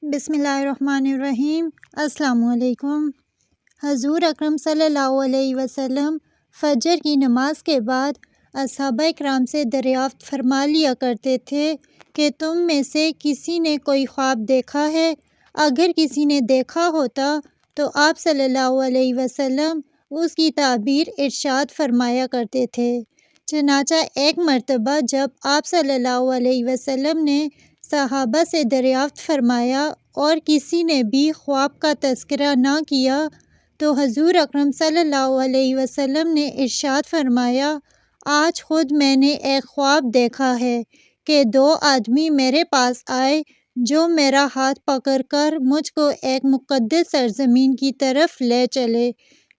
بسم اللہ الرحمن الرحیم۔ السلام علیکم۔ حضور اکرم صلی اللہ علیہ وسلم فجر کی نماز کے بعد اصحابہ کرام سے دریافت فرما لیا کرتے تھے کہ تم میں سے کسی نے کوئی خواب دیکھا ہے؟ اگر کسی نے دیکھا ہوتا تو آپ صلی اللہ علیہ وسلم اس کی تعبیر ارشاد فرمایا کرتے تھے۔ چنانچہ ایک مرتبہ جب آپ صلی اللہ علیہ وسلم نے صحابہ سے دریافت فرمایا اور کسی نے بھی خواب کا تذکرہ نہ کیا تو حضور اکرم صلی اللہ علیہ وسلم نے ارشاد فرمایا، آج خود میں نے ایک خواب دیکھا ہے کہ دو آدمی میرے پاس آئے جو میرا ہاتھ پکڑ کر مجھ کو ایک مقدس سرزمین کی طرف لے چلے۔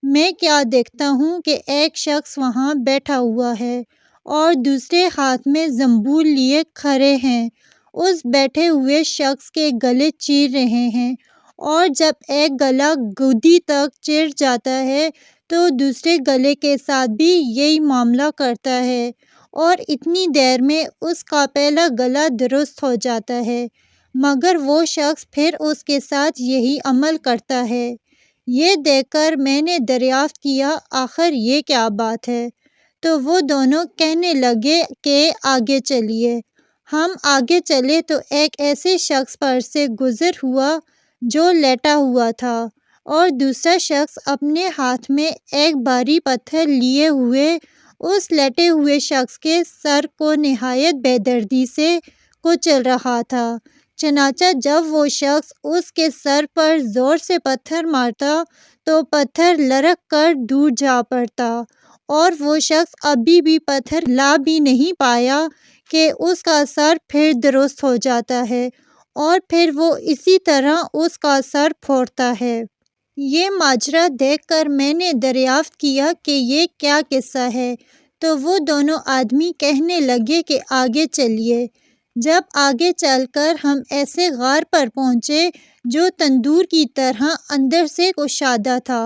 میں کیا دیکھتا ہوں کہ ایک شخص وہاں بیٹھا ہوا ہے اور دوسرے ہاتھ میں زنبور لیے کھڑے ہیں۔ اس بیٹھے ہوئے شخص کے گلے چیر رہے ہیں اور جب ایک گلا گودی تک چڑھ جاتا ہے تو دوسرے گلے کے ساتھ بھی یہی معاملہ کرتا ہے اور اتنی دیر میں اس کا پہلا گلا درست ہو جاتا ہے، مگر وہ شخص پھر اس کے ساتھ یہی عمل کرتا ہے۔ یہ دیکھ کر میں نے دریافت کیا، آخر یہ کیا بات ہے؟ تو وہ دونوں کہنے لگے کہ آگے چلیے۔ ہم آگے چلے تو ایک ایسے شخص پر سے گزر ہوا جو لیٹا ہوا تھا اور دوسرا شخص اپنے ہاتھ میں ایک بھاری پتھر لیے ہوئے اس لیٹے ہوئے شخص کے سر کو نہایت بے دردی سے کچل رہا تھا۔ چنانچہ جب وہ شخص اس کے سر پر زور سے پتھر مارتا تو پتھر لڑھک کر دور جا پڑتا اور وہ شخص ابھی بھی پتھر لا بھی نہیں پایا کہ اس کا سر پھر درست ہو جاتا ہے اور پھر وہ اسی طرح اس کا سر پھوڑتا ہے۔ یہ ماجرا دیکھ کر میں نے دریافت کیا کہ یہ کیا قصہ ہے؟ تو وہ دونوں آدمی کہنے لگے کہ آگے چلیے۔ جب آگے چل کر ہم ایسے غار پر پہنچے جو تندور کی طرح اندر سے کشادہ تھا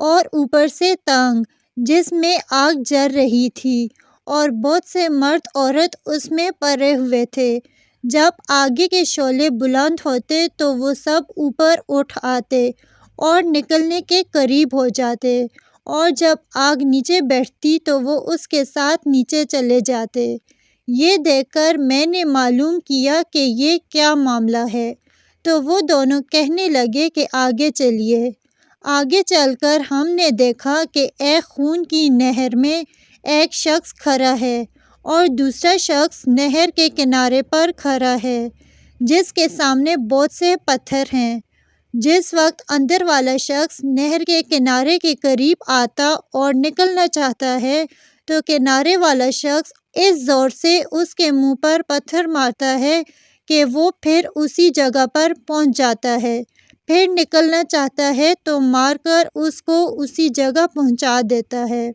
اور اوپر سے تنگ، جس میں آگ جل رہی تھی اور بہت سے مرد عورت اس میں پڑے ہوئے تھے۔ جب آگے کے شعلے بلند ہوتے تو وہ سب اوپر اٹھ آتے اور نکلنے کے قریب ہو جاتے اور جب آگ نیچے بیٹھتی تو وہ اس کے ساتھ نیچے چلے جاتے۔ یہ دیکھ کر میں نے معلوم کیا کہ یہ کیا معاملہ ہے، تو وہ دونوں کہنے لگے کہ آگے چلیے۔ آگے چل کر ہم نے دیکھا کہ ایک خون کی نہر میں ایک شخص کھڑا ہے اور دوسرا شخص نہر کے کنارے پر کھڑا ہے جس کے سامنے بہت سے پتھر ہیں۔ جس وقت اندر والا شخص نہر کے کنارے کے قریب آتا اور نکلنا چاہتا ہے تو کنارے والا شخص اس زور سے اس کے منہ پر پتھر مارتا ہے کہ وہ پھر اسی جگہ پر پہنچ جاتا ہے، پھر نکلنا چاہتا ہے تو مار کر اس کو اسی جگہ پہنچا دیتا ہے۔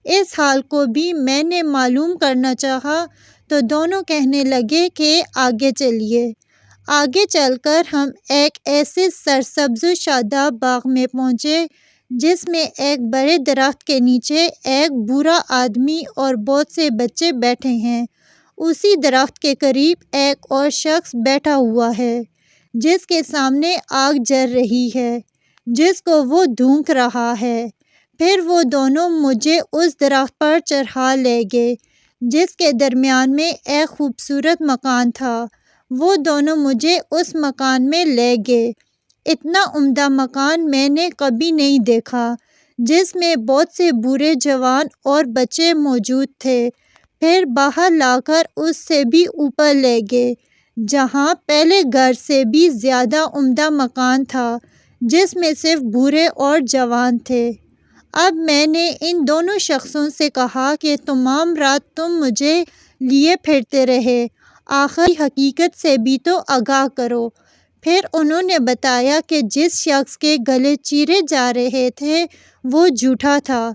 اس حال کو بھی میں نے معلوم کرنا چاہا تو دونوں کہنے لگے کہ آگے چلیے۔ آگے چل کر ہم ایک ایسے سرسبز و شاداب باغ میں پہنچے جس میں ایک بڑے درخت کے نیچے ایک بوڑھا آدمی اور بہت سے بچے بیٹھے ہیں۔ اسی درخت کے قریب ایک اور شخص بیٹھا ہوا ہے جس کے سامنے آگ جل رہی ہے جس کو وہ دھونک رہا ہے۔ پھر وہ دونوں مجھے اس درخت پر چڑھا لے گئے جس کے درمیان میں ایک خوبصورت مکان تھا۔ وہ دونوں مجھے اس مکان میں لے گئے۔ اتنا عمدہ مکان میں نے کبھی نہیں دیکھا، جس میں بہت سے بوڑھے، جوان اور بچے موجود تھے۔ پھر باہر لا کر اس سے بھی اوپر لے گئے جہاں پہلے گھر سے بھی زیادہ عمدہ مکان تھا جس میں صرف بوڑھے اور جوان تھے۔ اب میں نے ان دونوں شخصوں سے کہا کہ تمام رات تم مجھے لیے پھرتے رہے، آخر حقیقت سے بھی تو آگاہ کرو۔ پھر انہوں نے بتایا کہ جس شخص کے گلے چیرے جا رہے تھے وہ جھوٹا تھا،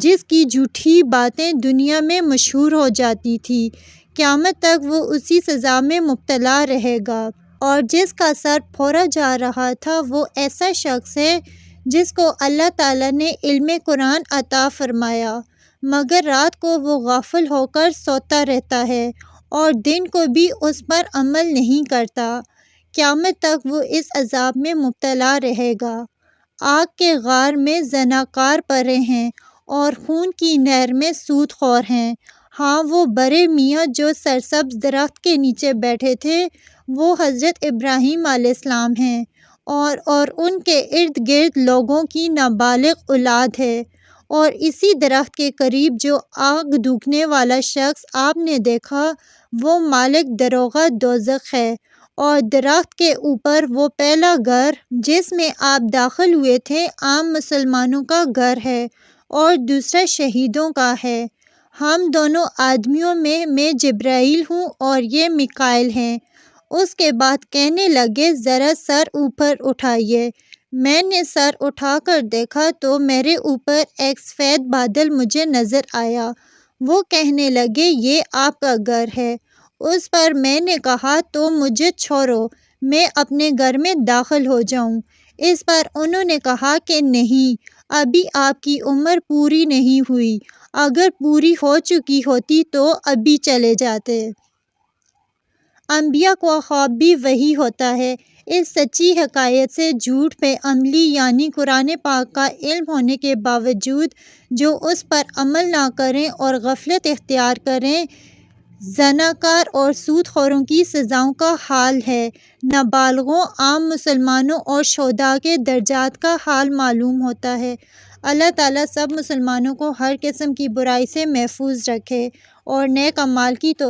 جس کی جھوٹی باتیں دنیا میں مشہور ہو جاتی تھیں، قیامت تک وہ اسی سزا میں مبتلا رہے گا، اور جس کا سر پھوڑا جا رہا تھا وہ ایسا شخص ہے جس کو اللہ تعالیٰ نے علم قرآن عطا فرمایا، مگر رات کو وہ غافل ہو کر سوتا رہتا ہے اور دن کو بھی اس پر عمل نہیں کرتا۔ قیامت تک وہ اس عذاب میں مبتلا رہے گا۔ آگ کے غار میں زناکار پڑے ہیں اور خون کی نہر میں سود خور ہیں۔ ہاں، وہ بڑے میاں جو سرسبز درخت کے نیچے بیٹھے تھے، وہ حضرت ابراہیم علیہ السلام ہیں، اور ان کے ارد گرد لوگوں کی نابالغ اولاد ہے۔ اور اسی درخت کے قریب جو آگ دھونکنے والا شخص آپ نے دیکھا، وہ مالک داروغہ دوزخ ہے، اور درخت کے اوپر وہ پہلا گھر جس میں آپ داخل ہوئے تھے عام مسلمانوں کا گھر ہے، اور دوسرا شہیدوں کا ہے۔ ہم دونوں آدمیوں میں جبرائیل ہوں اور یہ میکائیل ہیں۔ اس کے بعد کہنے لگے، ذرا سر اوپر اٹھائیے۔ میں نے سر اٹھا کر دیکھا تو میرے اوپر ایک سفید بادل مجھے نظر آیا۔ وہ کہنے لگے، یہ آپ کا گھر ہے۔ اس پر میں نے کہا، تو مجھے چھوڑو، میں اپنے گھر میں داخل ہو جاؤں۔ اس پر انہوں نے کہا کہ نہیں، ابھی آپ کی عمر پوری نہیں ہوئی، اگر پوری ہو چکی ہوتی تو ابھی چلے جاتے۔ انبیاء کا خواب بھی وہی ہوتا ہے۔ اس سچی حقیقت سے جھوٹ پہ عملی، یعنی قرآن پاک کا علم ہونے کے باوجود جو اس پر عمل نہ کریں اور غفلت اختیار کریں، زناکار اور سود خوروں کی سزاؤں کا حال ہے۔ نابالغوں، عام مسلمانوں اور شہداء کے درجات کا حال معلوم ہوتا ہے۔ اللہ تعالیٰ سب مسلمانوں کو ہر قسم کی برائی سے محفوظ رکھے اور نیک اعمال کی توفیق